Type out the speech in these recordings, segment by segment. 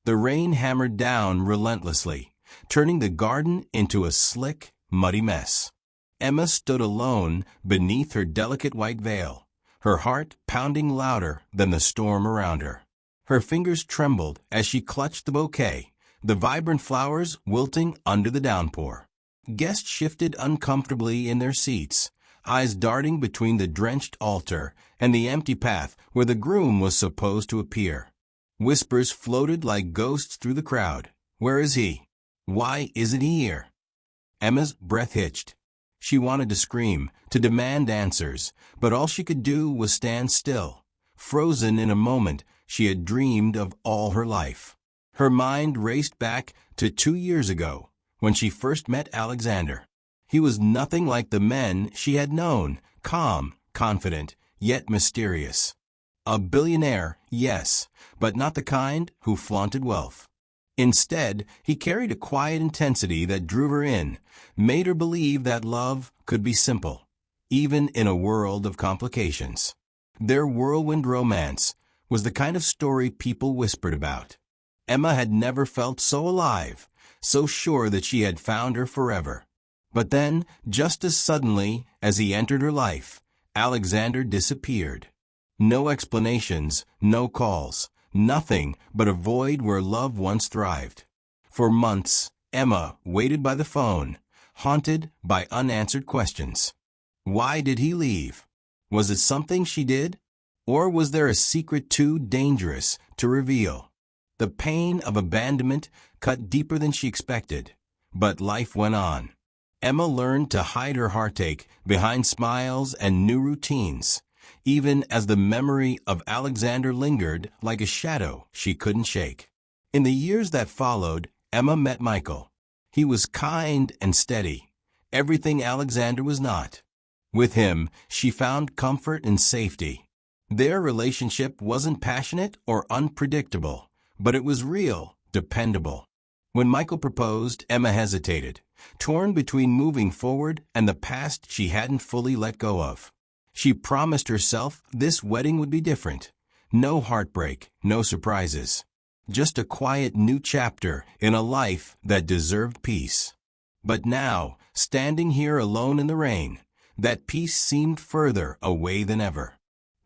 The rain hammered down relentlessly, turning the garden into a slick, muddy mess. Emma stood alone beneath her delicate white veil, her heart pounding louder than the storm around her. Her fingers trembled as she clutched the bouquet, the vibrant flowers wilting under the downpour. Guests shifted uncomfortably in their seats, eyes darting between the drenched altar and the empty path where the groom was supposed to appear. Whispers floated like ghosts through the crowd. Where is he? Why isn't he here? Emma's breath hitched. She wanted to scream, to demand answers, but all she could do was stand still, frozen in a moment she had dreamed of all her life. Her mind raced back to 2 years ago, when she first met Alexander. He was nothing like the men she had known, calm, confident, yet mysterious. A billionaire, yes, but not the kind who flaunted wealth. Instead, he carried a quiet intensity that drew her in, made her believe that love could be simple, even in a world of complications. Their whirlwind romance was the kind of story people whispered about. Emma had never felt so alive, so sure that she had found her forever. But then, just as suddenly as he entered her life, Alexander disappeared. No explanations, no calls, nothing but a void where love once thrived. For months, Emma waited by the phone, haunted by unanswered questions. Why did he leave? Was it something she did? Or was there a secret too dangerous to reveal? The pain of abandonment cut deeper than she expected, but life went on. Emma learned to hide her heartache behind smiles and new routines, even as the memory of Alexander lingered like a shadow she couldn't shake. In the years that followed, Emma met Michael. He was kind and steady, everything Alexander was not. With him, she found comfort and safety. Their relationship wasn't passionate or unpredictable, but it was real, dependable. When Michael proposed, Emma hesitated, torn between moving forward and the past she hadn't fully let go of. She promised herself this wedding would be different. No heartbreak, no surprises. Just a quiet new chapter in a life that deserved peace. But now, standing here alone in the rain, that peace seemed further away than ever.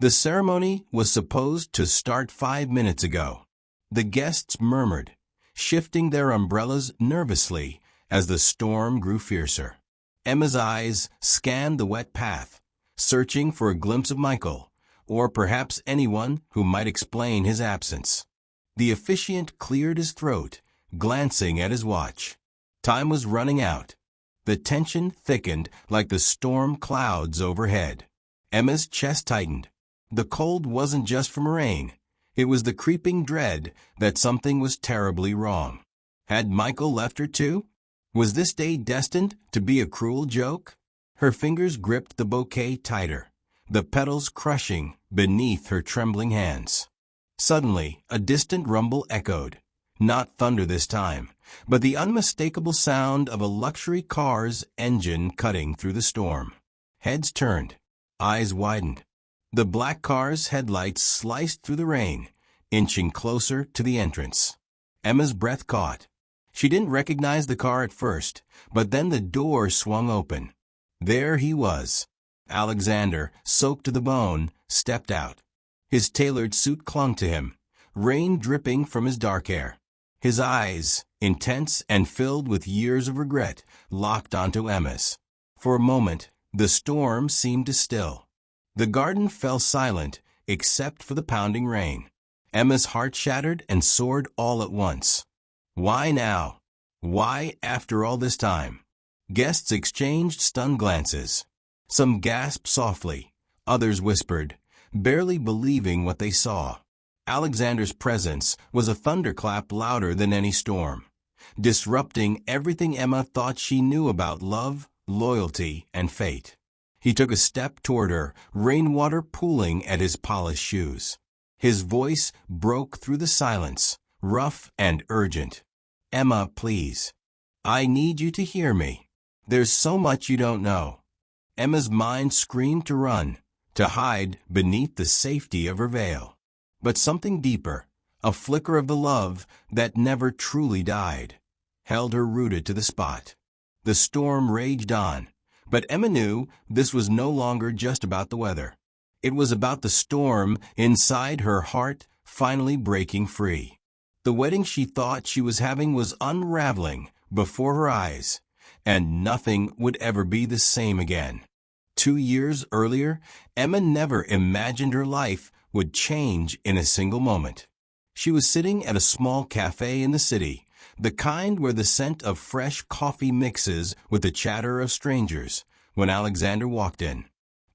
The ceremony was supposed to start 5 minutes ago. The guests murmured, shifting their umbrellas nervously as the storm grew fiercer. Emma's eyes scanned the wet path, searching for a glimpse of Michael, or perhaps anyone who might explain his absence. The officiant cleared his throat, glancing at his watch. Time was running out. The tension thickened like the storm clouds overhead. Emma's chest tightened. The cold wasn't just from rain. It was the creeping dread that something was terribly wrong. Had Michael left her too? Was this day destined to be a cruel joke? Her fingers gripped the bouquet tighter, the petals crushing beneath her trembling hands. Suddenly, a distant rumble echoed. Not thunder this time, but the unmistakable sound of a luxury car's engine cutting through the storm. Heads turned, eyes widened. The black car's headlights sliced through the rain, inching closer to the entrance. Emma's breath caught. She didn't recognize the car at first, but then the door swung open. There he was. Alexander, soaked to the bone, stepped out. His tailored suit clung to him, rain dripping from his dark hair. His eyes, intense and filled with years of regret, locked onto Emma's. For a moment, the storm seemed to still. The garden fell silent, except for the pounding rain. Emma's heart shattered and soared all at once. Why now? Why after all this time? Guests exchanged stunned glances. Some gasped softly, others whispered, barely believing what they saw. Alexander's presence was a thunderclap louder than any storm, disrupting everything Emma thought she knew about love, loyalty, and fate. He took a step toward her, rainwater pooling at his polished shoes. His voice broke through the silence, rough and urgent. Emma, please. I need you to hear me. There's so much you don't know. Emma's mind screamed to run, to hide beneath the safety of her veil. But something deeper, A flicker of the love that never truly died held her rooted to the spot. The storm raged on, but Emma knew this was no longer just about the weather. It was about the storm inside her heart finally breaking free. The wedding she thought she was having was unraveling before her eyes, and nothing would ever be the same again. 2 years earlier, Emma never imagined her life would change in a single moment. She was sitting at a small cafe in the city, the kind where the scent of fresh coffee mixes with the chatter of strangers, when Alexander walked in.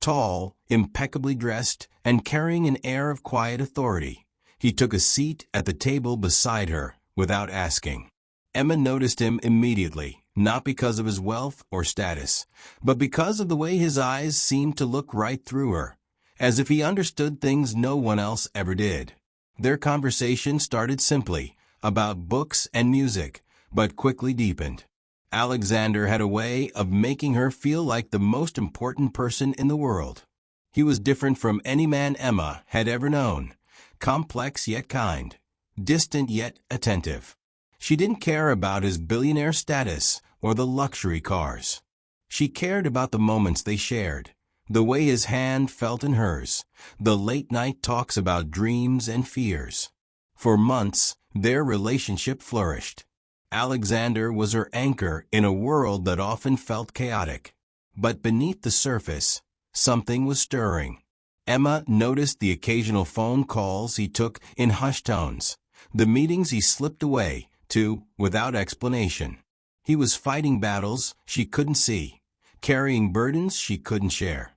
Tall, impeccably dressed, and carrying an air of quiet authority, he took a seat at the table beside her without asking. Emma noticed him immediately, not because of his wealth or status, but because of the way his eyes seemed to look right through her, as if he understood things no one else ever did. Their conversation started simply, about books and music, but quickly deepened. Alexander had a way of making her feel like the most important person in the world. He was different from any man Emma had ever known, complex yet kind, distant yet attentive. She didn't care about his billionaire status or the luxury cars. She cared about the moments they shared, the way his hand felt in hers, the late-night talks about dreams and fears. For months, their relationship flourished. Alexander was her anchor in a world that often felt chaotic. But beneath the surface, something was stirring. Emma noticed the occasional phone calls he took in hushed tones, the meetings he slipped away to without explanation. He was fighting battles she couldn't see, carrying burdens she couldn't share.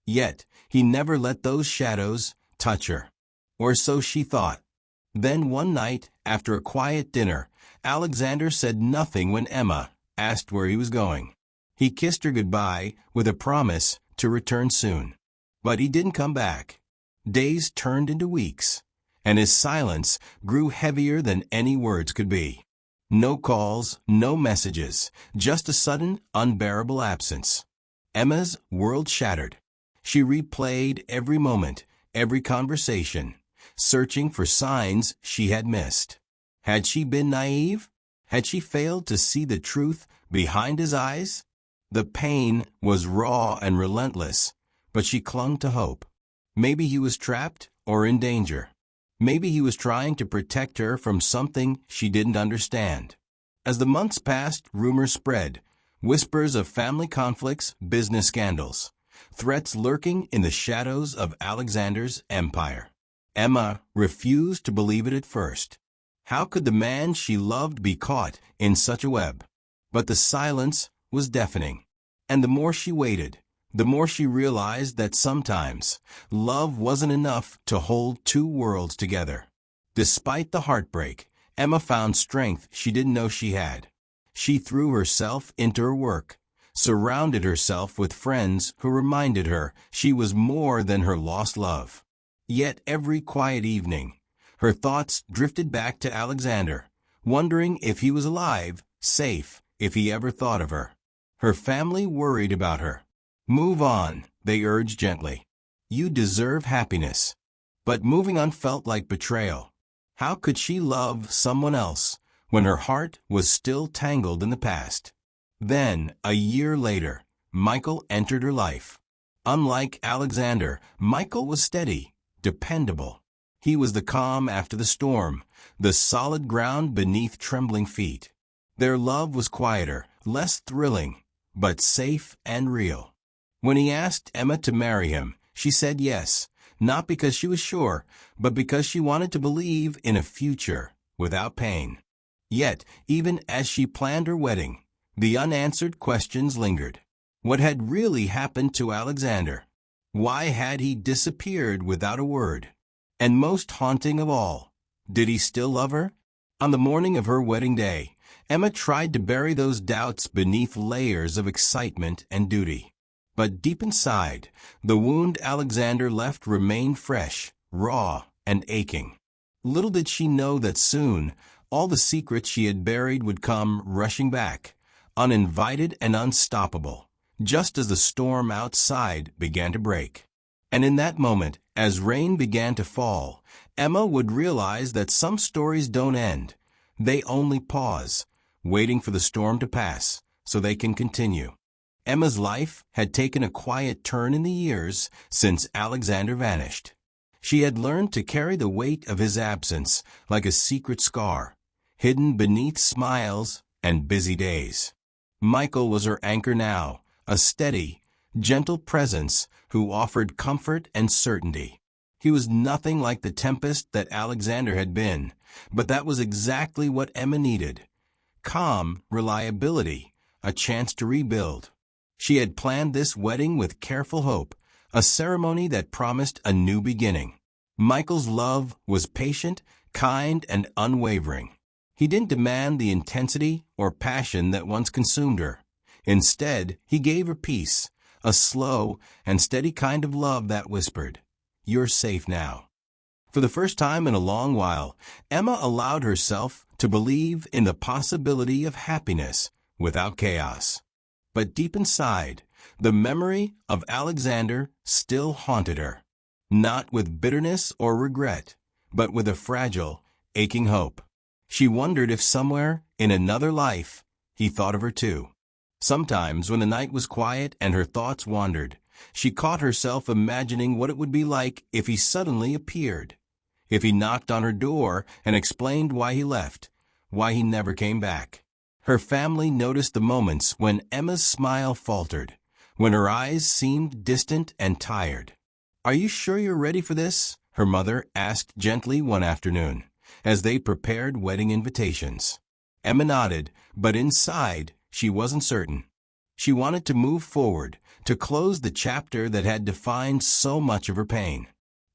Yet, he never let those shadows touch her. Or so she thought. Then one night, after a quiet dinner, Alexander said nothing when Emma asked where he was going. He kissed her goodbye with a promise to return soon. But he didn't come back. Days turned into weeks, and his silence grew heavier than any words could be. No calls, no messages, just a sudden, unbearable absence. Emma's world shattered. She replayed every moment, every conversation, searching for signs she had missed. Had she been naive? Had she failed to see the truth behind his eyes? The pain was raw and relentless, but she clung to hope. Maybe he was trapped or in danger. Maybe he was trying to protect her from something she didn't understand. As the months passed, rumors spread, whispers of family conflicts, business scandals, threats lurking in the shadows of Alexander's empire. Emma refused to believe it at first. How could the man she loved be caught in such a web? But the silence was deafening. And the more she waited, the more she realized that sometimes love wasn't enough to hold two worlds together. Despite the heartbreak, Emma found strength she didn't know she had. She threw herself into her work, surrounded herself with friends who reminded her she was more than her lost love. Yet every quiet evening, her thoughts drifted back to Alexander, wondering if he was alive, safe, if he ever thought of her. Her family worried about her. Move on, they urged gently. You deserve happiness. But moving on felt like betrayal. How could she love someone else when her heart was still tangled in the past? Then, a year later, Michael entered her life. Unlike Alexander, Michael was steady, dependable. He was the calm after the storm, the solid ground beneath trembling feet. Their love was quieter, less thrilling, but safe and real. When he asked Emma to marry him, she said yes, not because she was sure, but because she wanted to believe in a future without pain. Yet, even as she planned her wedding, the unanswered questions lingered. What had really happened to Alexander? Why had he disappeared without a word? And most haunting of all, did he still love her? On the morning of her wedding day, Emma tried to bury those doubts beneath layers of excitement and duty. But deep inside, the wound Alexander left remained fresh, raw, and aching. Little did she know that soon, all the secrets she had buried would come rushing back, uninvited and unstoppable, just as the storm outside began to break. And in that moment, as rain began to fall, Emma would realize that some stories don't end. They only pause, waiting for the storm to pass, so they can continue. Emma's life had taken a quiet turn in the years since Alexander vanished. She had learned to carry the weight of his absence like a secret scar, hidden beneath smiles and busy days. Michael was her anchor now, a steady, gentle presence who offered comfort and certainty. He was nothing like the tempest that Alexander had been, but that was exactly what Emma needed. Calm, reliability, a chance to rebuild. She had planned this wedding with careful hope, a ceremony that promised a new beginning. Michael's love was patient, kind, and unwavering. He didn't demand the intensity or passion that once consumed her. Instead, he gave her peace, a slow and steady kind of love that whispered, "You're safe now." For the first time in a long while, Emma allowed herself to believe in the possibility of happiness without chaos. But deep inside, the memory of Alexander still haunted her, not with bitterness or regret, but with a fragile, aching hope. She wondered if somewhere, in another life, he thought of her too. Sometimes, when the night was quiet and her thoughts wandered, she caught herself imagining what it would be like if he suddenly appeared. If he knocked on her door and explained why he left, why he never came back. Her family noticed the moments when Emma's smile faltered, when her eyes seemed distant and tired. "Are you sure you're ready for this?" her mother asked gently one afternoon, as they prepared wedding invitations. Emma nodded, but inside, she wasn't certain. She wanted to move forward, to close the chapter that had defined so much of her pain.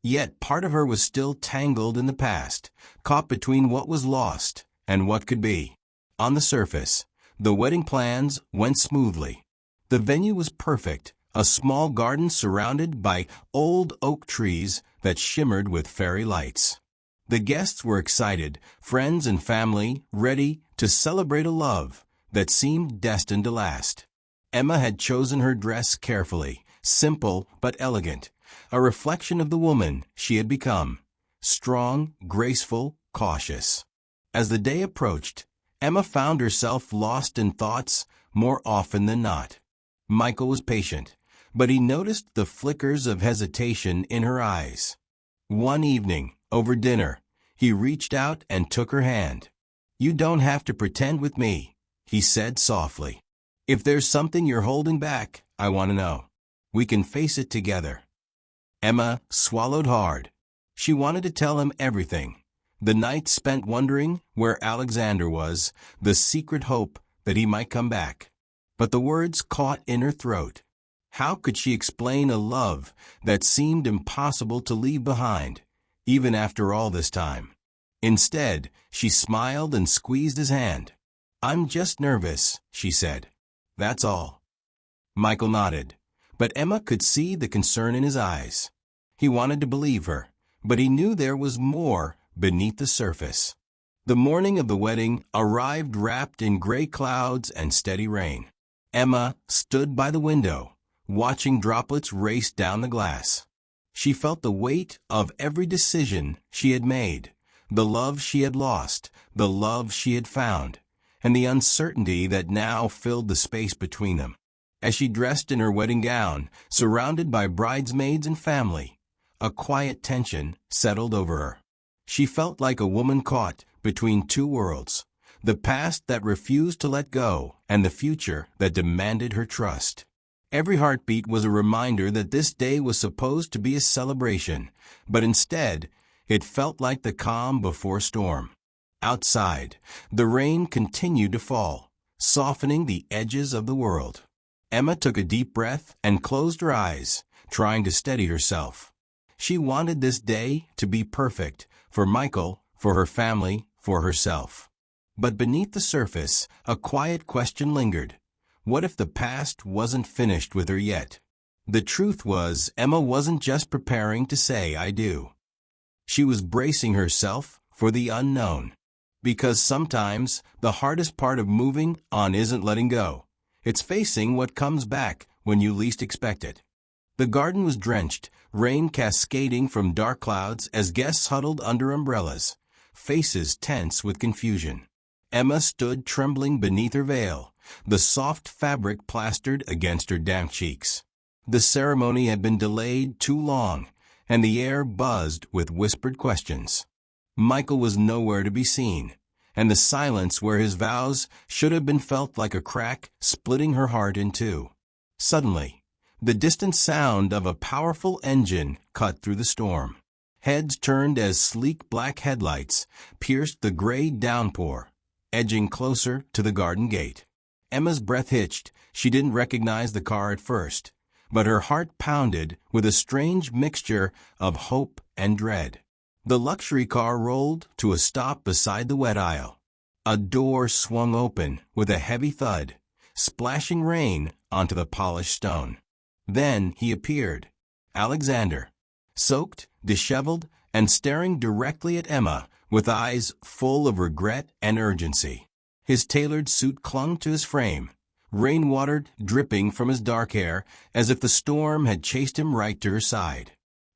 Yet part of her was still tangled in the past, caught between what was lost and what could be. On the surface, the wedding plans went smoothly. The venue was perfect, a small garden surrounded by old oak trees that shimmered with fairy lights. The guests were excited, friends and family ready to celebrate a love that seemed destined to last. Emma had chosen her dress carefully, simple but elegant, a reflection of the woman she had become, strong, graceful, cautious. As the day approached, Emma found herself lost in thoughts more often than not. Michael was patient, but he noticed the flickers of hesitation in her eyes. One evening, over dinner, he reached out and took her hand. "You don't have to pretend with me," he said softly. "If there's something you're holding back, I want to know. We can face it together." Emma swallowed hard. She wanted to tell him everything. The night spent wondering where Alexander was, the secret hope that he might come back. But the words caught in her throat. How could she explain a love that seemed impossible to leave behind, even after all this time? Instead, she smiled and squeezed his hand. "I'm just nervous," she said. "That's all." Michael nodded, but Emma could see the concern in his eyes. He wanted to believe her, but he knew there was more beneath the surface. The morning of the wedding arrived wrapped in gray clouds and steady rain. Emma stood by the window, watching droplets race down the glass. She felt the weight of every decision she had made, the love she had lost, the love she had found, and the uncertainty that now filled the space between them. As she dressed in her wedding gown, surrounded by bridesmaids and family, a quiet tension settled over her. She felt like a woman caught between two worlds, the past that refused to let go and the future that demanded her trust. Every heartbeat was a reminder that this day was supposed to be a celebration, but instead, it felt like the calm before storm. Outside, the rain continued to fall, softening the edges of the world. Emma took a deep breath and closed her eyes, trying to steady herself. She wanted this day to be perfect, for Michael, for her family, for herself. But beneath the surface, a quiet question lingered. What if the past wasn't finished with her yet? The truth was, Emma wasn't just preparing to say "I do." She was bracing herself for the unknown. Because sometimes the hardest part of moving on isn't letting go. It's facing what comes back when you least expect it. The garden was drenched, rain cascading from dark clouds as guests huddled under umbrellas, faces tense with confusion. Emma stood trembling beneath her veil, the soft fabric plastered against her damp cheeks. The ceremony had been delayed too long, and the air buzzed with whispered questions. Michael was nowhere to be seen, and the silence where his vows should have been felt like a crack splitting her heart in two. Suddenly, the distant sound of a powerful engine cut through the storm. Heads turned as sleek black headlights pierced the gray downpour, edging closer to the garden gate. Emma's breath hitched. She didn't recognize the car at first, but her heart pounded with a strange mixture of hope and dread. The luxury car rolled to a stop beside the wet aisle. A door swung open with a heavy thud, splashing rain onto the polished stone. Then he appeared, Alexander, soaked, disheveled, and staring directly at Emma with eyes full of regret and urgency. His tailored suit clung to his frame, rainwater dripping from his dark hair as if the storm had chased him right to her side.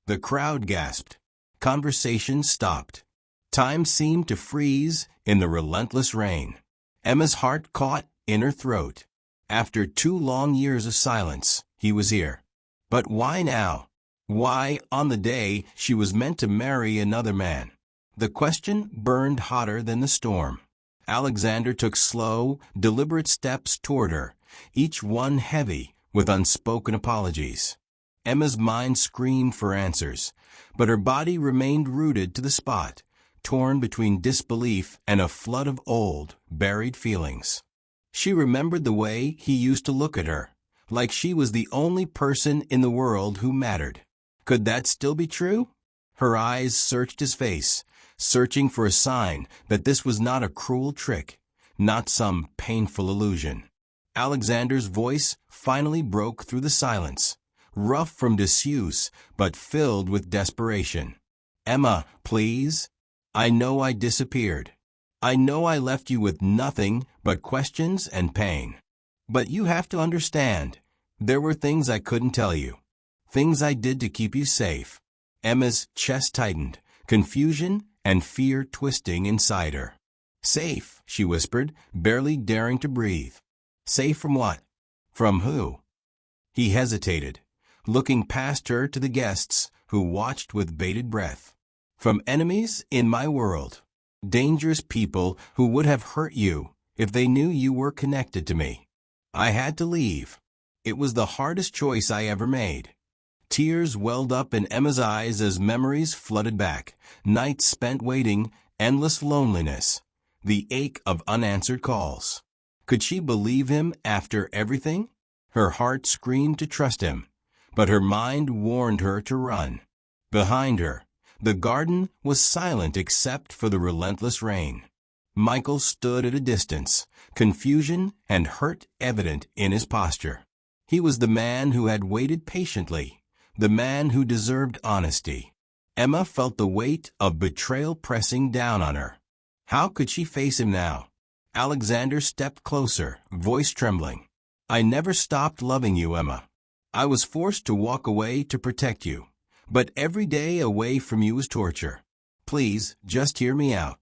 The crowd gasped. Conversation stopped. Time seemed to freeze in the relentless rain. Emma's heart caught in her throat. After 2 long years of silence, he was here. But why now? Why on the day she was meant to marry another man? The question burned hotter than the storm. Alexander took slow, deliberate steps toward her, each one heavy with unspoken apologies. Emma's mind screamed for answers, but her body remained rooted to the spot, torn between disbelief and a flood of old, buried feelings. She remembered the way he used to look at her, like she was the only person in the world who mattered. Could that still be true? Her eyes searched his face, searching for a sign that this was not a cruel trick, not some painful illusion. Alexander's voice finally broke through the silence, rough from disuse but filled with desperation. Emma, please. I know I disappeared. I know I left you with nothing but questions and pain. But you have to understand, there were things I couldn't tell you. Things I did to keep you safe. Emma's chest tightened, confusion and fear twisting inside her. Safe, she whispered, barely daring to breathe. Safe from what? From who? He hesitated, looking past her to the guests who watched with bated breath. From enemies in my world. Dangerous people who would have hurt you if they knew you were connected to me. I had to leave. It was the hardest choice I ever made. Tears welled up in Emma's eyes as memories flooded back. Nights spent waiting, endless loneliness, the ache of unanswered calls. Could she believe him after everything? Her heart screamed to trust him, but her mind warned her to run. Behind her, the garden was silent except for the relentless rain. Michael stood at a distance, confusion and hurt evident in his posture. He was the man who had waited patiently, the man who deserved honesty. Emma felt the weight of betrayal pressing down on her. How could she face him now? Alexander stepped closer, voice trembling. I never stopped loving you, Emma. I was forced to walk away to protect you. But every day away from you is torture. Please, just hear me out.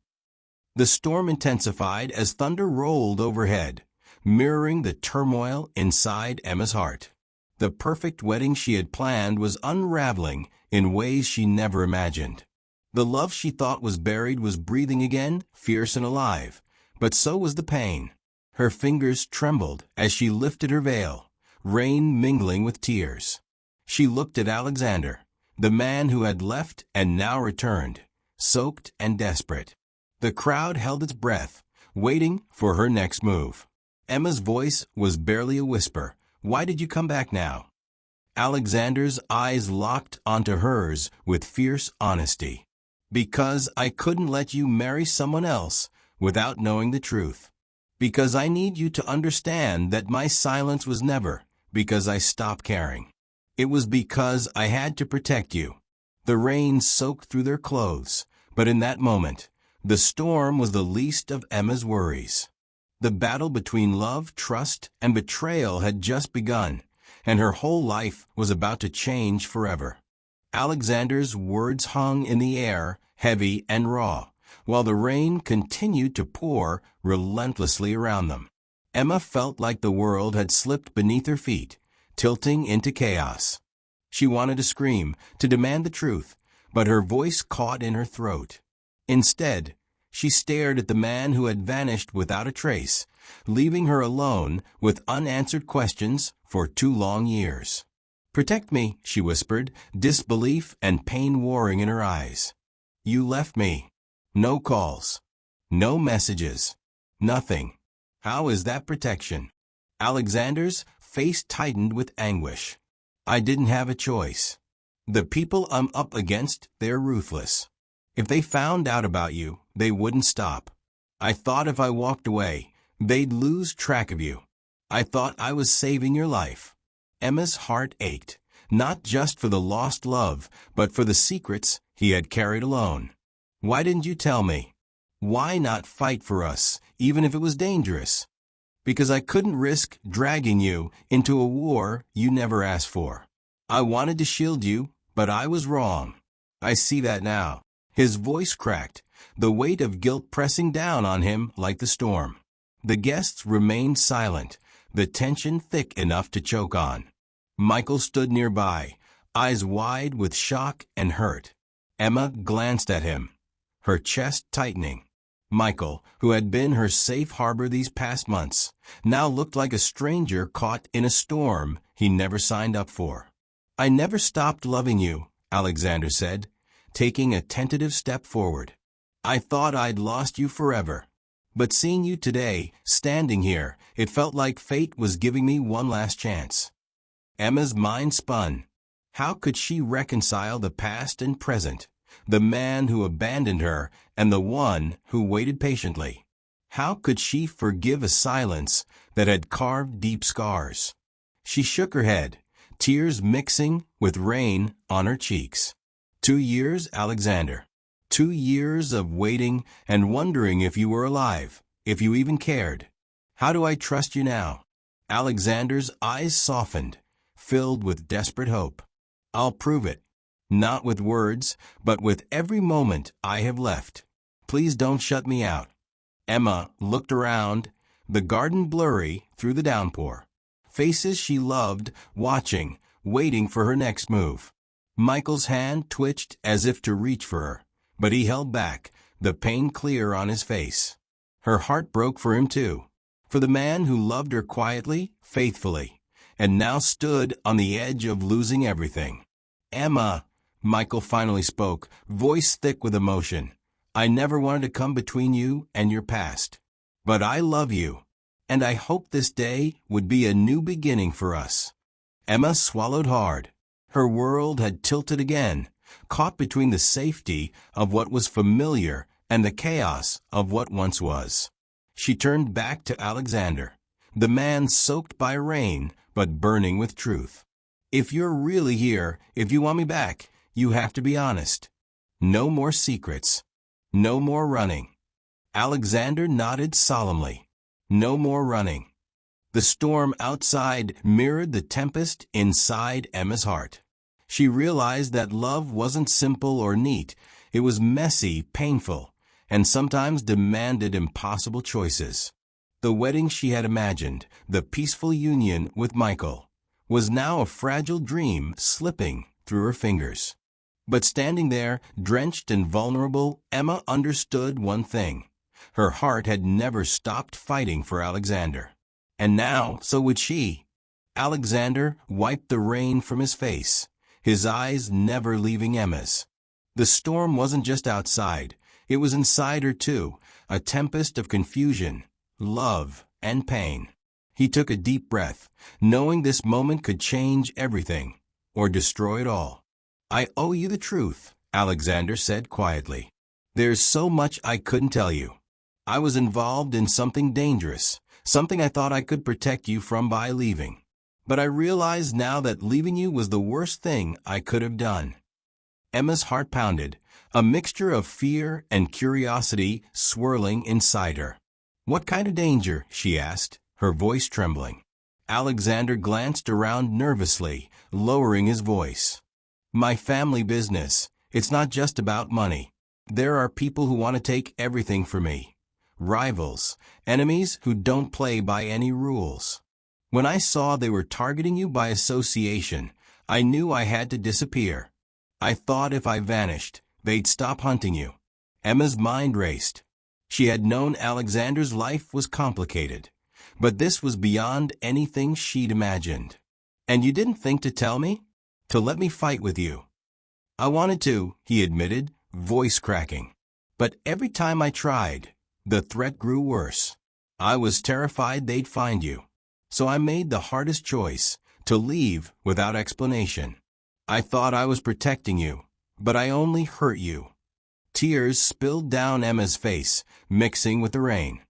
The storm intensified as thunder rolled overhead, mirroring the turmoil inside Emma's heart. The perfect wedding she had planned was unraveling in ways she never imagined. The love she thought was buried was breathing again, fierce and alive, but so was the pain. Her fingers trembled as she lifted her veil, rain mingling with tears. She looked at Alexander, the man who had left and now returned, soaked and desperate. The crowd held its breath, waiting for her next move. Emma's voice was barely a whisper. Why did you come back now? Alexander's eyes locked onto hers with fierce honesty. Because I couldn't let you marry someone else without knowing the truth. Because I need you to understand that my silence was never because I stopped caring. It was because I had to protect you. The rain soaked through their clothes, but in that moment, the storm was the least of Emma's worries. The battle between love, trust, and betrayal had just begun, and her whole life was about to change forever. Alexander's words hung in the air, heavy and raw, while the rain continued to pour relentlessly around them. Emma felt like the world had slipped beneath her feet, tilting into chaos. She wanted to scream, to demand the truth, but her voice caught in her throat. Instead, she stared at the man who had vanished without a trace, leaving her alone with unanswered questions for 2 long years. "Protect me," she whispered, disbelief and pain warring in her eyes. "You left me. No calls. No messages. Nothing. How is that protection?" Alexander's face tightened with anguish. "I didn't have a choice. The people I'm up against, they're ruthless. If they found out about you, they wouldn't stop. I thought if I walked away, they'd lose track of you. I thought I was saving your life." Emma's heart ached, not just for the lost love, but for the secrets he had carried alone. "Why didn't you tell me? Why not fight for us, even if it was dangerous?" "Because I couldn't risk dragging you into a war you never asked for. I wanted to shield you, but I was wrong. I see that now." His voice cracked, the weight of guilt pressing down on him like the storm. The guests remained silent, the tension thick enough to choke on. Michael stood nearby, eyes wide with shock and hurt. Emma glanced at him, her chest tightening. Michael, who had been her safe harbor these past months, now looked like a stranger caught in a storm he never signed up for. "I never stopped loving you," Alexander said, taking a tentative step forward. "I thought I'd lost you forever. But seeing you today, standing here, it felt like fate was giving me one last chance." Emma's mind spun. How could she reconcile the past and present, the man who abandoned her and the one who waited patiently? How could she forgive a silence that had carved deep scars? She shook her head, tears mixing with rain on her cheeks. 2 years, Alexander. 2 years of waiting and wondering if you were alive, if you even cared. How do I trust you now? Alexander's eyes softened, filled with desperate hope. "I'll prove it. Not with words, but with every moment I have left. Please don't shut me out." Emma looked around, the garden blurry through the downpour. Faces she loved, watching, waiting for her next move. Michael's hand twitched as if to reach for her, but he held back, the pain clear on his face. Her heart broke for him too, for the man who loved her quietly, faithfully, and now stood on the edge of losing everything. "Emma," Michael finally spoke, voice thick with emotion, "I never wanted to come between you and your past. But I love you, and I hope this day would be a new beginning for us." Emma swallowed hard. Her world had tilted again, caught between the safety of what was familiar and the chaos of what once was. She turned back to Alexander, the man soaked by rain but burning with truth. "If you're really here, if you want me back, you have to be honest. No more secrets. No more running." Alexander nodded solemnly. No more running. The storm outside mirrored the tempest inside Emma's heart. She realized that love wasn't simple or neat. It was messy, painful, and sometimes demanded impossible choices. The wedding she had imagined, the peaceful union with Michael, was now a fragile dream slipping through her fingers. But standing there, drenched and vulnerable, Emma understood one thing. Her heart had never stopped fighting for Alexander. And now, so would she. Alexander wiped the rain from his face, his eyes never leaving Emma's. The storm wasn't just outside, it was inside her too, a tempest of confusion, love, and pain. He took a deep breath, knowing this moment could change everything, or destroy it all. "I owe you the truth," Alexander said quietly. "There's so much I couldn't tell you. I was involved in something dangerous, something I thought I could protect you from by leaving. But I realize now that leaving you was the worst thing I could have done." Emma's heart pounded, a mixture of fear and curiosity swirling inside her. "What kind of danger?" she asked, her voice trembling. Alexander glanced around nervously, lowering his voice. My family business. It's not just about money. There are people who want to take everything from me. Rivals, enemies who don't play by any rules. When I saw they were targeting you by association, I knew I had to disappear. I thought if I vanished, they'd stop hunting you. Emma's mind raced. She had known Alexander's life was complicated, but this was beyond anything she'd imagined. And you didn't think to tell me? To let me fight with you? I wanted to, he admitted, voice cracking. But every time I tried, the threat grew worse. I was terrified they'd find you. So I made the hardest choice, to leave without explanation. I thought I was protecting you, but I only hurt you. Tears spilled down Emma's face, mixing with the rain.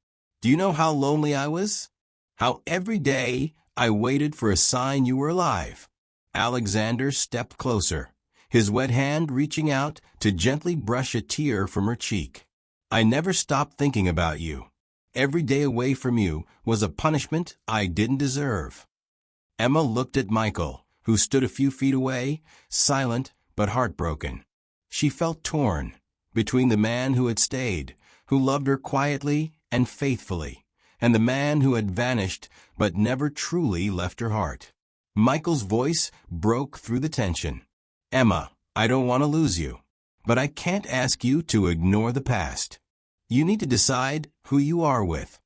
Do you know how lonely I was? How every day I waited for a sign you were alive. Alexander stepped closer, his wet hand reaching out to gently brush a tear from her cheek. I never stopped thinking about you. Every day away from you was a punishment I didn't deserve. Emma looked at Michael, who stood a few feet away, silent but heartbroken. She felt torn between the man who had stayed, who loved her quietly and faithfully, and the man who had vanished but never truly left her heart. Michael's voice broke through the tension. Emma, I don't want to lose you, but I can't ask you to ignore the past. You need to decide who you are with.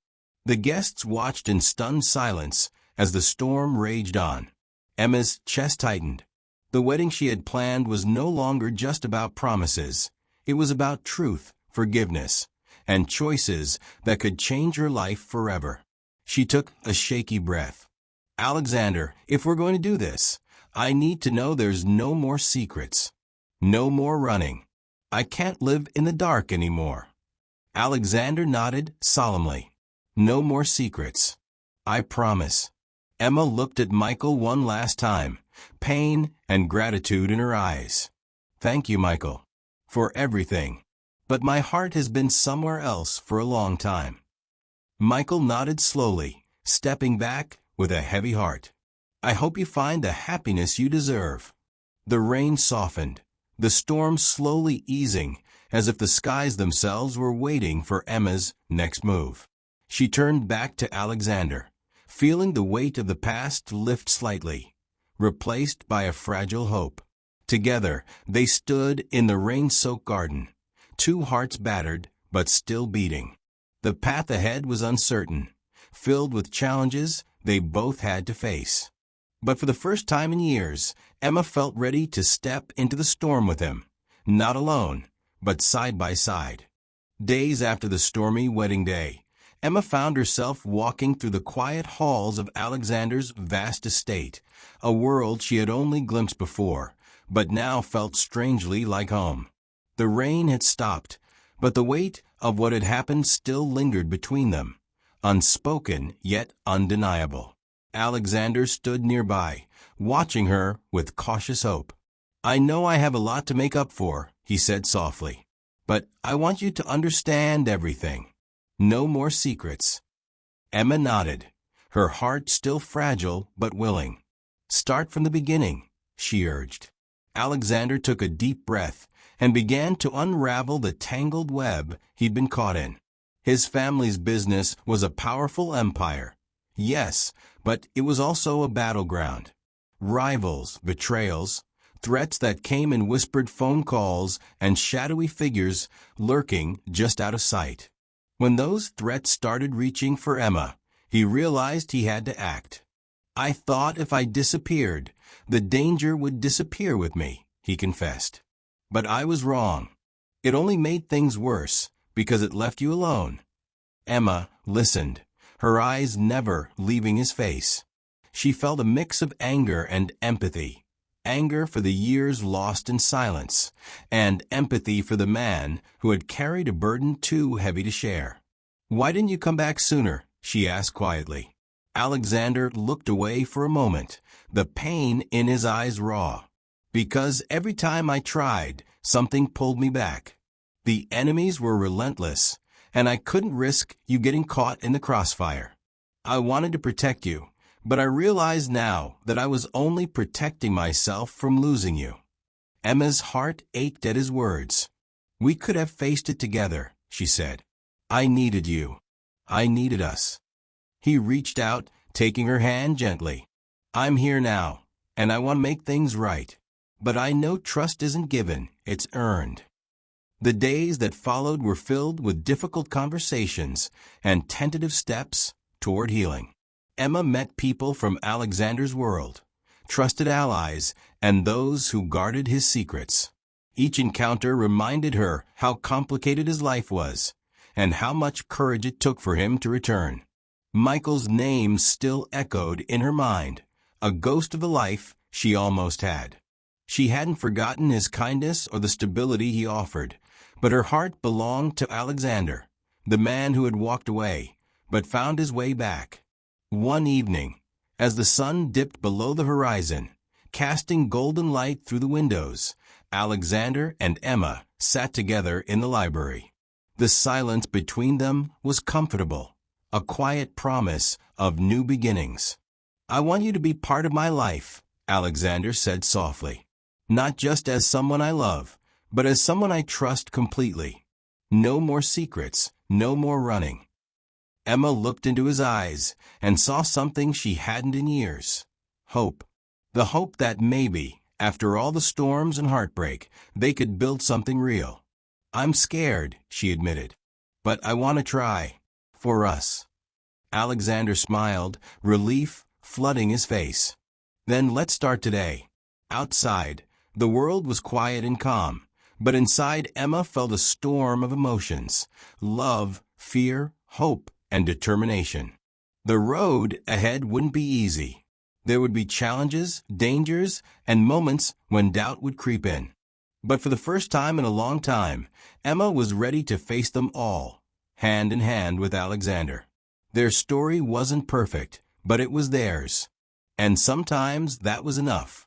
The guests watched in stunned silence as the storm raged on. Emma's chest tightened. The wedding she had planned was no longer just about promises. It was about truth, forgiveness, and choices that could change her life forever. She took a shaky breath. Alexander, if we're going to do this, I need to know there's no more secrets. No more running. I can't live in the dark anymore. Alexander nodded solemnly. No more secrets. I promise. Emma looked at Michael one last time, pain and gratitude in her eyes. Thank you, Michael, for everything. But my heart has been somewhere else for a long time. Michael nodded slowly, stepping back with a heavy heart. I hope you find the happiness you deserve. The rain softened, the storm slowly easing, as if the skies themselves were waiting for Emma's next move. She turned back to Alexander, feeling the weight of the past lift slightly, replaced by a fragile hope. Together, they stood in the rain-soaked garden, two hearts battered but still beating. The path ahead was uncertain, filled with challenges they both had to face. But for the first time in years, Emma felt ready to step into the storm with him, not alone, but side by side. Days after the stormy wedding day, Emma found herself walking through the quiet halls of Alexander's vast estate, a world she had only glimpsed before, but now felt strangely like home. The rain had stopped, but the weight of what had happened still lingered between them, unspoken yet undeniable. Alexander stood nearby, watching her with cautious hope. I know I have a lot to make up for, he said softly, but I want you to understand everything. No more secrets. Emma nodded, her heart still fragile but willing. Start from the beginning, she urged. Alexander took a deep breath and began to unravel the tangled web he'd been caught in. His family's business was a powerful empire. Yes, but it was also a battleground. Rivals, betrayals, threats that came in whispered phone calls and shadowy figures lurking just out of sight. When those threats started reaching for Emma, he realized he had to act. I thought if I disappeared, the danger would disappear with me, he confessed. But I was wrong. It only made things worse because it left you alone. Emma listened, her eyes never leaving his face. She felt a mix of anger and empathy. Anger for the years lost in silence, and empathy for the man who had carried a burden too heavy to share. Why didn't you come back sooner? She asked quietly. Alexander looked away for a moment, the pain in his eyes raw. Because every time I tried, something pulled me back. The enemies were relentless, and I couldn't risk you getting caught in the crossfire. I wanted to protect you, But I realize now that I was only protecting myself from losing you." Emma's heart ached at his words. "We could have faced it together," she said. "I needed you. I needed us." He reached out, taking her hand gently. "I'm here now, and I want to make things right. But I know trust isn't given, it's earned." The days that followed were filled with difficult conversations and tentative steps toward healing. Emma met people from Alexander's world, trusted allies, and those who guarded his secrets. Each encounter reminded her how complicated his life was, and how much courage it took for him to return. Michael's name still echoed in her mind, a ghost of the life she almost had. She hadn't forgotten his kindness or the stability he offered, but her heart belonged to Alexander, the man who had walked away, but found his way back. One evening, as the sun dipped below the horizon, casting golden light through the windows, Alexander and Emma sat together in the library. The silence between them was comfortable, a quiet promise of new beginnings. "I want you to be part of my life," Alexander said softly. "Not just as someone I love, but as someone I trust completely. No more secrets, no more running." Emma looked into his eyes and saw something she hadn't in years. Hope. The hope that maybe, after all the storms and heartbreak, they could build something real. "I'm scared," she admitted. "But I want to try. For us." Alexander smiled, relief flooding his face. "Then let's start today." Outside, the world was quiet and calm, but inside Emma felt a storm of emotions: love, fear, hope, and determination. The road ahead wouldn't be easy. There would be challenges, dangers, and moments when doubt would creep in. But for the first time in a long time, Emma was ready to face them all, hand in hand with Alexander. Their story wasn't perfect, but it was theirs. And sometimes that was enough.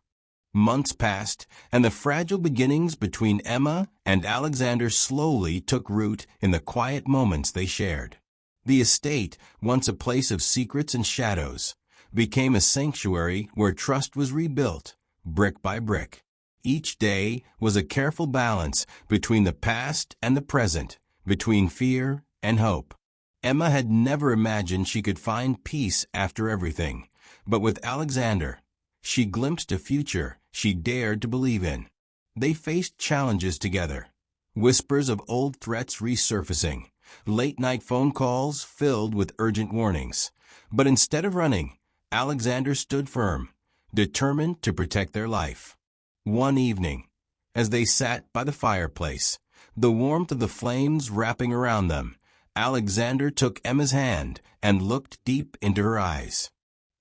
Months passed, and the fragile beginnings between Emma and Alexander slowly took root in the quiet moments they shared. The estate, once a place of secrets and shadows, became a sanctuary where trust was rebuilt, brick by brick. Each day was a careful balance between the past and the present, between fear and hope. Emma had never imagined she could find peace after everything, but with Alexander, she glimpsed a future she dared to believe in. They faced challenges together, whispers of old threats resurfacing, late-night phone calls filled with urgent warnings. But instead of running, Alexander stood firm, determined to protect their life. One evening, as they sat by the fireplace, the warmth of the flames wrapping around them, Alexander took Emma's hand and looked deep into her eyes.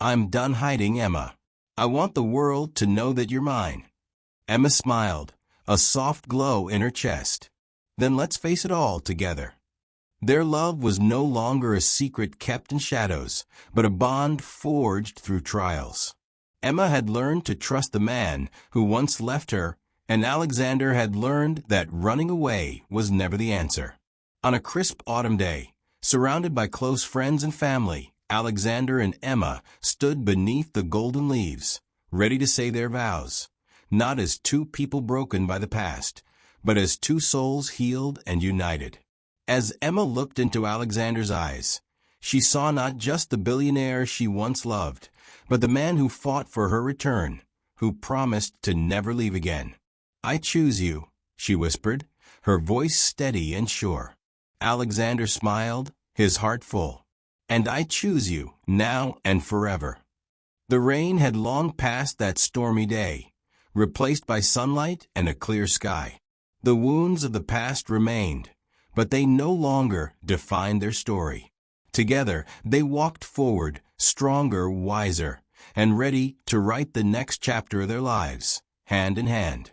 "I'm done hiding, Emma. I want the world to know that you're mine." Emma smiled, a soft glow in her chest. "Then let's face it all together." Their love was no longer a secret kept in shadows, but a bond forged through trials. Emma had learned to trust the man who once left her, and Alexander had learned that running away was never the answer. On a crisp autumn day, surrounded by close friends and family, Alexander and Emma stood beneath the golden leaves, ready to say their vows, not as two people broken by the past, but as two souls healed and united. As Emma looked into Alexander's eyes, she saw not just the billionaire she once loved, but the man who fought for her return, who promised to never leave again. "I choose you," she whispered, her voice steady and sure. Alexander smiled, his heart full. "And I choose you, now and forever." The rain had long passed that stormy day, replaced by sunlight and a clear sky. The wounds of the past remained, but they no longer defined their story. Together, they walked forward, stronger, wiser, and ready to write the next chapter of their lives, hand in hand.